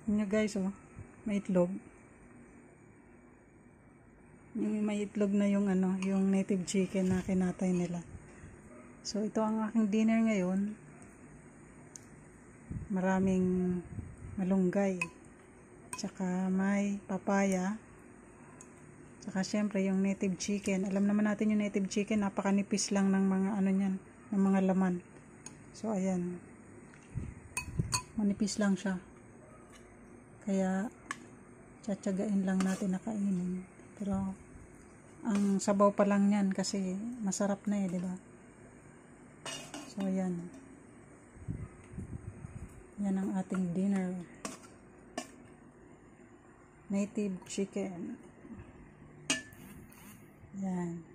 Yun guys, oh, may itlog. May itlog na yung ano, yung native chicken na kinatay nila. So ito ang aking dinner ngayon. Maraming malunggay. Tsaka may papaya. Tsaka syempre yung native chicken. Alam naman natin yung native chicken, napakanipis lang ng mga ano niyan, ng mga laman. So ayan. Manipis lang siya. Kaya tsatsagain lang natin na kainin. Pero ang sabaw pa lang yan kasi masarap na di ba? So ayan. Yan ang ating dinner. Native chicken. Yan.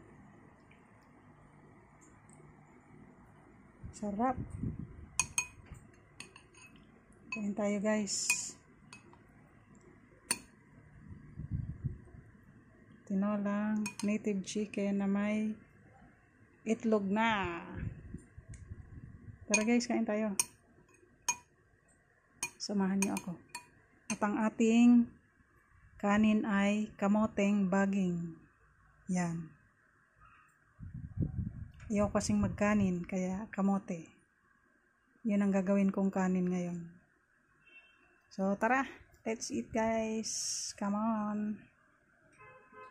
Sarap. Kain tayo guys. Tinolang native chicken na may itlog na. Tara guys, kain tayo. Samahan niyo ako. At ang ating kanin ay kamoteng baging. Yan. Ayaw kasing magkanin, kaya kamote. Yan ang gagawin kong kanin ngayon. So tara, let's eat guys. Come on.